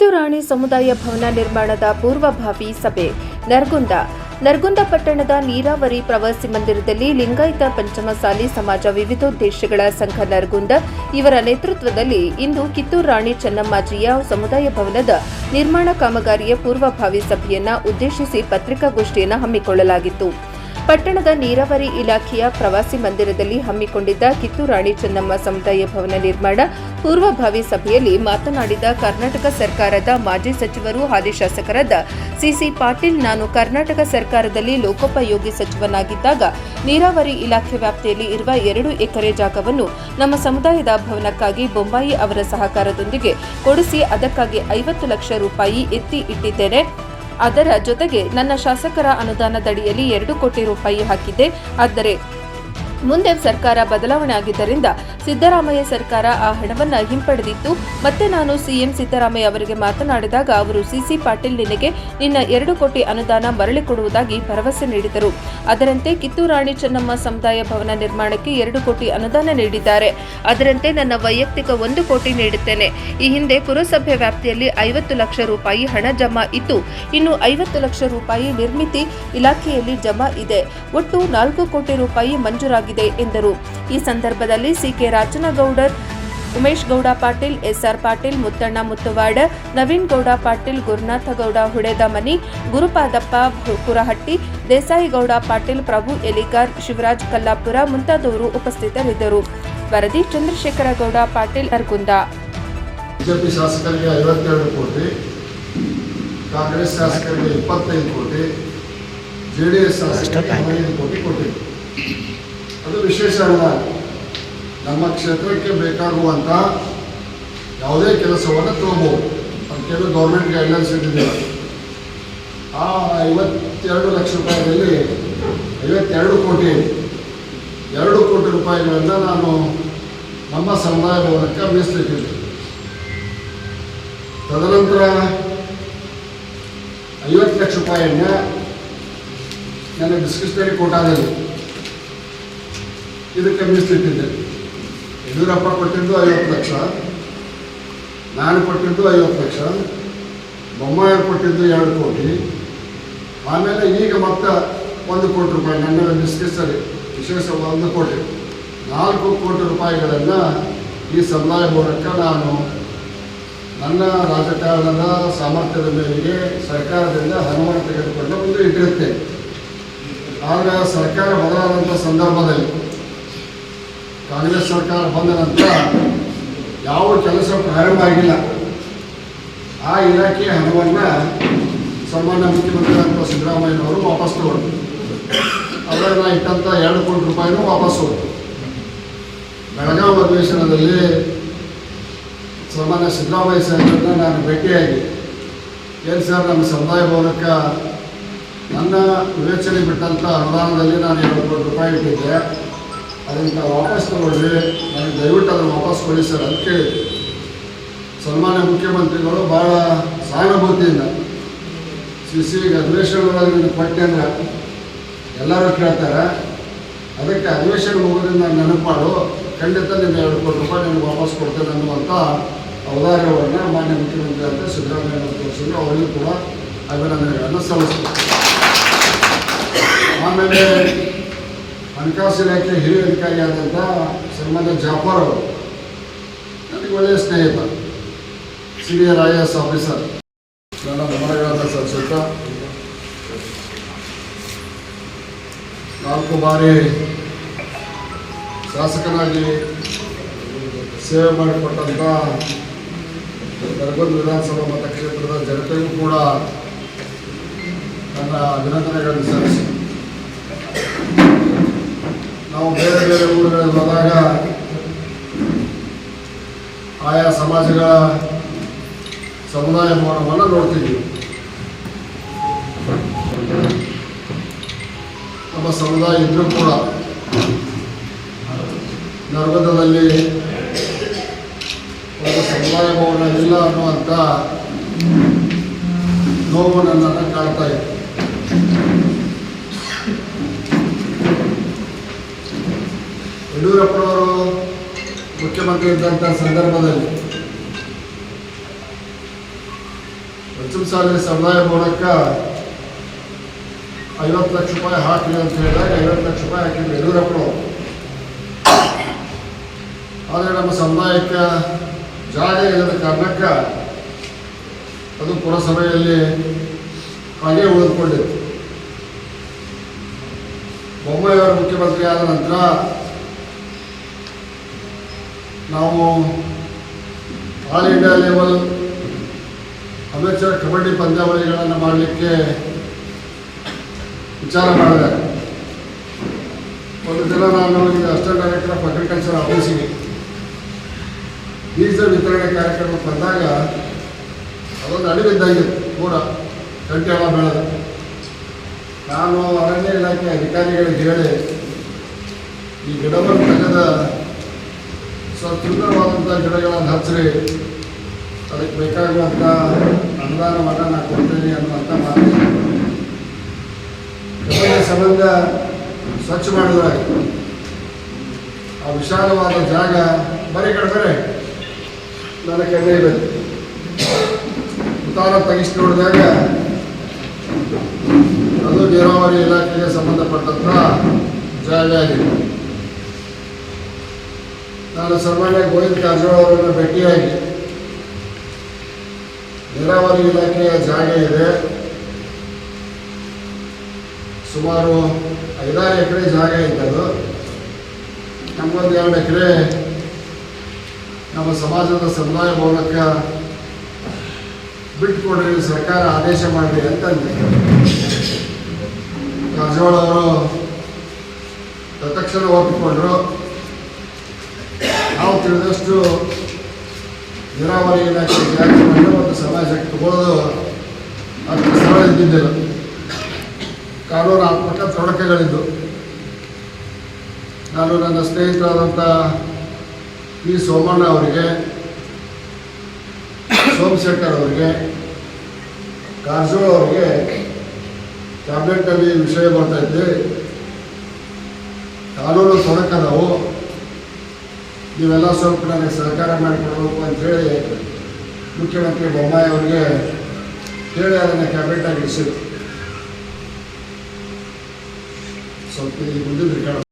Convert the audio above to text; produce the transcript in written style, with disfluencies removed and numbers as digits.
ಕಿತ್ತೂರಾಣಿ ಸಮುದಾಯ ಭವನ ನಿರ್ಮಾಣದ ಪೂರ್ವಭಾವಿ ಸಭೆ ನರಗುಂದ ಪಟ್ಟಣದ ನೀರಾವರಿ ಪ್ರವಾಸಿ ಮಂದಿರದಲ್ಲಿ ಲಿಂಗಾಯತ ಪಂಚಮಸಾಲಿ ಸಮಾಜ ವಿವಿಧೋದ್ದೇಶಗಳ ಸಂಘ ನರಗುಂದ ಇವರ ನೇತೃತ್ವದಲ್ಲಿ ಇಂದು ಕಿತ್ತೂರಾಣಿ ಚೆನ್ನಮ್ಮಾಜಿಯ ಸಮುದಾಯ ಭವನದ ನಿರ್ಮಾಣ ಕಾಮಗಾರಿಯ ಪೂರ್ವಭಾವಿ ಸಭೆಯನ್ನು ಉದ್ದೇಶಿಸಿ ಪತ್ರಿಕಾಗೋಷ್ಠಿಯನ್ನು ಹಮ್ಮಿಕೊಳ್ಳಲಾಗಿತ್ತು. ಪಟ್ಟಣದ ನೀರಾವರಿ ಇಲಾಖೆಯ ಪ್ರವಾಸಿ ಮಂದಿರದಲ್ಲಿ ಹಮ್ಮಿಕೊಂಡಿದ್ದ ಕಿತ್ತೂರಾಣಿ ಚೆನ್ನಮ್ಮ ಸಮುದಾಯ ಭವನ ನಿರ್ಮಾಣ ಪೂರ್ವಭಾವಿ ಸಭೆಯಲ್ಲಿ ಮಾತನಾಡಿದ ಕರ್ನಾಟಕ ಸರ್ಕಾರದ ಮಾಜಿ ಸಚಿವರು ಹಾಲಿ ಶಾಸಕರಾದ ಸಿಸಿ ಪಾಟೀಲ್, ನಾನು ಕರ್ನಾಟಕ ಸರ್ಕಾರದಲ್ಲಿ ಲೋಕೋಪಯೋಗಿ ಸಚಿವನಾಗಿದ್ದಾಗ ನೀರಾವರಿ ಇಲಾಖೆ ವ್ಯಾಪ್ತಿಯಲ್ಲಿ ಇರುವ 2 ಎಕರೆ ಜಾಗವನ್ನು ನಮ್ಮ ಸಮುದಾಯದ ಭವನಕ್ಕಾಗಿ ಬೊಮ್ಮಾಯಿ ಅವರ ಸಹಕಾರದೊಂದಿಗೆ ಕೊಡಿಸಿ ಅದಕ್ಕಾಗಿ 50 ಲಕ್ಷ ರೂಪಾಯಿ ಎತ್ತಿ ಇಟ್ಟಿದ್ದೇನೆ. ಅದರ ಜೊತೆಗೆ ನನ್ನ ಶಾಸಕರ ಅನುದಾನದಡಿಯಲ್ಲಿ 2 ಕೋಟಿ ರೂಪಾಯಿ ಹಾಕಿದ್ದೆ. ಆದರೆ ಮುಂದೆ ಸರ್ಕಾರ ಬದಲಾವಣೆ ಆಗಿದ್ದರಿಂದ ಸಿದ್ದರಾಮಯ್ಯ ಸರ್ಕಾರ ಆ ಹಣವನ್ನು ಹಿಂಪಡೆದಿತ್ತು. ಮತ್ತೆ ನಾನು ಸಿಎಂ ಸಿದ್ದರಾಮಯ್ಯ ಅವರಿಗೆ ಮಾತನಾಡಿದಾಗ ಅವರು ಸಿಸಿ ಪಾಟೀಲ್ ನಿನ್ನ 2 ಕೋಟಿ ಅನುದಾನ ಮರಳಿ ಕೊಡುವುದಾಗಿ ಭರವಸೆ ನೀಡಿದರು. ಅದರಂತೆ ಕಿತ್ತೂರಾಣಿ ಚೆನ್ನಮ್ಮ ಸಮುದಾಯ ಭವನ ನಿರ್ಮಾಣಕ್ಕೆ 2 ಕೋಟಿ ಅನುದಾನ ನೀಡಿದ್ದಾರೆ. ಅದರಂತೆ ನನ್ನ ವೈಯಕ್ತಿಕ 1 ಕೋಟಿ ನೀಡುತ್ತೇನೆ. ಈ ಹಿಂದೆ ಪುರಸಭೆ ವ್ಯಾಪ್ತಿಯಲ್ಲಿ 50 ಲಕ್ಷ ರೂಪಾಯಿ ಹಣ ಜಮಾ ಇತ್ತು. ಇನ್ನು 50 ಲಕ್ಷ ರೂಪಾಯಿ ನಿರ್ಮಿತಿ ಇಲಾಖೆಯಲ್ಲಿ ಜಮಾ ಇದೆ. ಒಟ್ಟು 4 ಕೋಟಿ ರೂಪಾಯಿ ಮಂಜೂರಾಗಿದೆ ಎಂದರು. ಈ ಸಂದರ್ಭದಲ್ಲಿ ಸಿಕೆ ರಾಜನಗೌಡರ್, ಉಮೇಶ್ ಗೌಡ ಪಾಟೀಲ್, ಎಸ್ಆರ್ ಪಾಟೀಲ್, ಮುತ್ತಣ್ಣ ಮುತ್ತುವಾಡ, ನವೀನ್ ಗೌಡ ಪಾಟೀಲ್, ಗುರುನಾಥಗೌಡ ಹುಡೆದಮನಿ, ಗುರುಪಾದಪ್ಪ ಕುರಹಟ್ಟಿ, ದೇಸಾಯಿಗೌಡ ಪಾಟೀಲ್, ಪ್ರಭು ಎಲಿಗಾರ್, ಶಿವರಾಜ್ ಕಲ್ಲಾಪುರ ಮುಂತಾದವರು ಉಪಸ್ಥಿತರಿದ್ದರು. ವರದಿ ಚಂದ್ರಶೇಖರ ಗೌಡ ಪಾಟೀಲ್, ನರಗುಂದ. ಬಿಜೆಪಿ ಶಾಸಕರಿಗೆ 52 ಕೋಟಿ, ಕಾಂಗ್ರೆಸ್ ಶಾಸಕರಿಗೆ 25 ಕೋಟಿ, ಜೆಡಿಎಸ್ ಶಾಸಕರಿಗೆ 15 ಕೋಟಿ ಕೊಟ್ಟಿದೆ. ಅದು ವಿಶೇಷ ಅನುದಾನ. ನಮ್ಮ ಕ್ಷೇತ್ರಕ್ಕೆ ಬೇಕಾಗುವಂಥ ಯಾವುದೇ ಕೆಲಸವನ್ನು ತಗೋಬಹುದು. ಅದಕ್ಕೆಲ್ಲ ಗೌರ್ಮೆಂಟ್ ಗೈಡ್ಲೈನ್ಸ್ ಇದ್ದಿದ್ದಿಲ್ಲ. ಆ 52 ಲಕ್ಷ ರೂಪಾಯಿಗಳಲ್ಲಿ 52 ಕೋಟಿ 2 ಕೋಟಿ ರೂಪಾಯಿಗಳನ್ನು ನಾನು ನಮ್ಮ ಸಮುದಾಯ ಭವನಕ್ಕೆ ಮೀಸಲಿಟ್ಟಿದ್ದೆ. ತದನಂತರ 50 ಲಕ್ಷ ರೂಪಾಯಿಯನ್ನು ನನ್ನ ಡಿಸ್ಕ್ರಿಪ್ಷನರಿ ಕೋಟಾದಲ್ಲಿ ಇದಕ್ಕೆ ಮೀಸಲಿಟ್ಟಿದ್ದೆ. ಯಡಿಯೂರಪ್ಪ ಕೊಟ್ಟಿದ್ದು 50 ಲಕ್ಷ, ನಾನು ಕೊಟ್ಟಿದ್ದು 50 ಲಕ್ಷ, ಬೊಮ್ಮಾಯಿ ಕೊಟ್ಟಿದ್ದು 2 ಕೋಟಿ, ಆಮೇಲೆ ಈಗ ಮತ್ತೆ 1 ಕೋಟಿ ರೂಪಾಯಿ ನನ್ನ ಡಿಸ್ಕಸ್ಸಲ್ಲಿ ವಿಶೇಷ 1 ಕೋಟಿ 4 ಕೋಟಿ ರೂಪಾಯಿಗಳನ್ನು ಈ ಸಮುದಾಯ ಭವನಕ್ಕೆ ನಾನು ನನ್ನ ರಾಜಕಾರಣದ ಸಾಮರ್ಥ್ಯದ ಮೇರೆಗೆ ಸರ್ಕಾರದಿಂದ ಹಣವನ್ನು ತೆಗೆದುಕೊಂಡು ಮುಂದೆ ಇಟ್ಟಿರುತ್ತೇನೆ. ಆದರೆ ಸರ್ಕಾರ ಬದಲಾದಂಥ ಸಂದರ್ಭದಲ್ಲಿ ಕಾಂಗ್ರೆಸ್ ಸರ್ಕಾರ ಬಂದ ನಂತರ ಯಾವ ಕೆಲಸ ಪ್ರಾರಂಭ ಆಗಿಲ್ಲ. ಆ ಇಲಾಖೆಯ ಹಣವನ್ನು ಸನ್ಮಾನ್ಯ ಮುಖ್ಯಮಂತ್ರಿಗಳಾದ ಸಿದ್ದರಾಮಯ್ಯನವರು ವಾಪಸ್ ತಗೊಂಡು ಅವರನ್ನು ಇಟ್ಟಂಥ 2 ಕೋಟಿ ರೂಪಾಯಿನೂ ವಾಪಸ್ ಹೋಗ್ತು. ಬೆಳಗಾವಿ ಅಧಿವೇಶನದಲ್ಲಿ ಸನ್ಮಾನ್ಯ ಸಿದ್ದರಾಮಯ್ಯ ಸಾಹೇಬರನ್ನ ನಾನು ಭೇಟಿಯಾಗಿ, ಏನು ಸರ್, ನಮ್ಮ ಸಮುದಾಯ ಭವನಕ್ಕೆ ನನ್ನ ವಿವೇಚನೆ ಬಿಟ್ಟಂಥ ಅನುದಾನದಲ್ಲಿ ನಾನು 2 ಕೋಟಿ ರೂಪಾಯಿ ಇಟ್ಟಿದ್ದೆ, ಅದನ್ನು ವಾಪಸ್ ತಗೊಳ್ಳಿ, ನನಗೆ ದಯವಿಟ್ಟು ಅದನ್ನು ವಾಪಸ್ ಕೊಡಿ ಸರ್ ಅಂತ ಕೇಳಿ ಸನ್ಮಾನ್ಯ ಮುಖ್ಯಮಂತ್ರಿಗಳು ಭಾಳ ಸಹಾನುಭೂತಿಯಿಂದ ಸಿಸಿಗೆ ಅಧಿವೇಶನದೊಳಗೆ ನಿನ್ನ ಪಟ್ಟಿ ಅಂದ್ರೆ ಎಲ್ಲರೂ ಕೇಳ್ತಾರೆ, ಅದಕ್ಕೆ ಅಧಿವೇಶನ ಮುಗಿದಿಂದ ನಾನು ನೆನಪು ಮಾಡು, ಖಂಡಿತ ನಿನ್ನ 2 ಕೋಟಿ ರೂಪಾಯಿ ನನಗೆ ವಾಪಸ್ ಕೊಡ್ತೇನೆ ಅನ್ನುವಂಥ ಔದಾರ್ಯವನ್ನು ಮಾನ್ಯ ಮುಖ್ಯಮಂತ್ರಿ ಅಂತ ಸಿದ್ದರಾಮಯ್ಯ ತೋರಿಸಿದ್ರು. ಅವರಿಗೂ ಕೂಡ ಅಭಿನಂದನೆಗಳನ್ನು ಸಲ್ಲಿಸ್ತಾರೆ. ಆಮೇಲೆ ಹಣಕಾಸು ಇಲಾಖೆ ಹಿರಿಯ ಅಧಿಕಾರಿಯಾದಂಥ ಸನ್ಮಾನ್ಯ ಜಾಫರ್ ಅವರು ನನಗೆ ಒಳ್ಳೆಯ ಸ್ನೇಹಿತ, ಸೀನಿಯರ್ IAS ಆಫೀಸರ್, ನನ್ನ ಗಮನಗಳನ್ನ ಸಲ್ಲಿಸುತ್ತಾ 4 ಬಾರಿ ಶಾಸಕನಾಗಿ ಸೇವೆ ಮಾಡಿಕೊಟ್ಟಂಥ ನರಗುಂದ ವಿಧಾನಸಭಾ ಮತಕ್ಷೇತ್ರದ ಜನತೆಗೂ ಕೂಡ ನನ್ನ ಅಭಿನಂದನೆಗಳನ್ನು ಸಲ್ಲಿಸಿ, ನಾವು ಬೇರೆ ಬೇರೆ ಊರುಗಳಿಗೆ ಹೋದಾಗ ಆಯಾ ಸಮಾಜಗಳ ಸಮುದಾಯ ಭವನವನ್ನು ನೋಡ್ತಿದ್ವಿ. ನಮ್ಮ ಸಮುದಾಯ ಇದ್ರೂ ಕೂಡ ನರಗುಂದದಲ್ಲಿ ಒಂದು ಸಮುದಾಯ ಭವನ ಇಲ್ಲ ಅನ್ನುವಂಥ ನೋವು ನನ್ನನ್ನು ಕಾಡ್ತಾ ಇತ್ತು. ಯಡಿಯೂರಪ್ಪನವರು ಮುಖ್ಯಮಂತ್ರಿ ಇದ್ದಂಥ ಸಂದರ್ಭದಲ್ಲಿ ಪಂಚಮಸಾಲಿ ಸಮುದಾಯ ಭವನಕ್ಕೆ 50 ಲಕ್ಷ ರೂಪಾಯಿ ಹಾಕಿ ಅಂತ ಹೇಳಿದಾಗ 50 ಲಕ್ಷ ರೂಪಾಯಿ ಹಾಕಿದ್ರು ಯಡಿಯೂರಪ್ಪನವರು. ಆದರೆ ನಮ್ಮ ಸಮುದಾಯಕ್ಕೆ ಜಾಗ ಇಲ್ಲದ ಕಾರಣಕ್ಕೆ ಅದು ಪುರಸಭೆಯಲ್ಲಿ ಹಾಗೆ ಉಳಿದುಕೊಂಡಿತ್ತು. ಬೊಮ್ಮಾಯಿಯವರು ಮುಖ್ಯಮಂತ್ರಿ ಆದ ನಂತರ ನಾವು all India level amateur kabaddi ಪಂದ್ಯಾವಳಿಗಳನ್ನು ಮಾಡಲಿಕ್ಕೆ ವಿಚಾರ ಮಾಡಿದೆ. ಒಂದು ದಿನ ನಾನು ಈಗ ಅಸಿಸ್ಟೆಂಟ್ ಡೈರೆಕ್ಟರ್ ಆಫ್ ಅಗ್ರಿಕಲ್ಚರ್ ಆಫೀಸಿಗೆ ಬೀಜ ವಿತರಣೆ ಕಾರ್ಯಕ್ರಮಕ್ಕೆ ಬಂದಾಗ ಅದೊಂದು ಅಡಿಬಿದ್ದಾಗಿತ್ತು, ಪೂರ ಗಂಟೆಲ್ಲ ಬೆಳೆದ. ನಾನು ಅರಣ್ಯ ಇಲಾಖೆ ಅಧಿಕಾರಿಗಳಿಗೆ ಹೇಳಿ ಈ ಗಿಡವನ್ನು ತೆಗೆದ ಸ್ವಲ್ಪ ಸುಂದರವಾದಂಥ ಗಿಡಗಳನ್ನು ಹಚ್ಚಿರಿ, ಅದಕ್ಕೆ ಬೇಕಾಗುವಂಥ ಅನುದಾನವನ್ನು ನಾನು ಕೊಡ್ತೀನಿ ಅನ್ನುವಂಥ ಮಾತು. ಕಬಡ್ಡಿ ಸಂಬಂಧ ಸ್ವಚ್ಛ ಮಾಡಿದಾಗ ಆ ವಿಶಾಲವಾದ ಜಾಗ ಬರೀ ಕಡೆ ನನ್ನ ಕಣ್ಣೆ ಇದೆ. ಉತ್ತಾರ ತೆಗಿಸಿ ನೋಡಿದಾಗ ಅದು ನೀರಾವರಿ ಇಲಾಖೆಗೆ ಸಂಬಂಧಪಟ್ಟಂಥ ಜಾಗ ಆಗಿದೆ. ನಾನು ಸನ್ಮಾನ್ಯ ಗೋವಿಂದ ಕಾರಜೋಳ ಅವರನ್ನು ಭೇಟಿಯಾಗಿ ನೀರಾವರಿ ಇಲಾಖೆಯ ಜಾಗ ಇದೆ, ಸುಮಾರು 5-6 ಎಕರೆ ಜಾಗ ಇದ್ದದು, ನಮ್ಮೊಂದು 2 ಎಕರೆ ನಮ್ಮ ಸಮಾಜದ ಸಮುದಾಯ ಭವನಕ್ಕೆ ಬಿಟ್ಟುಕೊಡ್ರಿ, ಸರ್ಕಾರ ಆದೇಶ ಮಾಡಲಿ ಅಂತಂದೆ. ಕಾರಜೋಳ ಅವರು ತತ್ಕ್ಷಣ ಒಪ್ಪಿಕೊಂಡ್ರು. ನಾವು ತಿಳಿದಷ್ಟು ನೀರಾವರಿ ಇಲಾಖೆ ಜಾಗವನ್ನು ಒಂದು ಸಮಾಜಕ್ಕೆ ತಗೊಳ್ಳೋದು ಅಷ್ಟು ಸರಳ ಇದ್ದಿದ್ದಿಲ್ಲ. ಕಾನೂನಾತ್ಮಕ ತೊಡಕುಗಳಿದ್ದು ನಾನು ನನ್ನ ಸ್ನೇಹಿತರಾದಂಥ ಪಿ ಸೋಮಣ್ಣ ಅವರಿಗೆ, ಸೋಮಶೇಖರ್ ಅವರಿಗೆ, ಕಾರಜೋಳ ಅವರಿಗೆ ಕ್ಯಾಬಿನೆಟ್ನಲ್ಲಿ ವಿಷಯ ಬರ್ತಾಯಿದ್ದೆ, ಕಾನೂನು ತೊಡಕದವು, ನೀವೆಲ್ಲ ಸ್ವಲ್ಪ ನನಗೆ ಸಹಕಾರ ಮಾಡಿಕೊಡ್ಬೇಕು ಅಂಥೇಳಿ ಮುಖ್ಯಮಂತ್ರಿ ಬೊಮ್ಮಾಯಿ ಅವರಿಗೆ ಹೇಳಿ ಅದನ್ನು ಕ್ಯಾಬಿನೆಟ್ಟಾಗಿ ಇಳಿಸಿದ್ರು. ಸ್ವಲ್ಪ ಈಗ ಮುಂದಿದ್ದು ಕಾಣ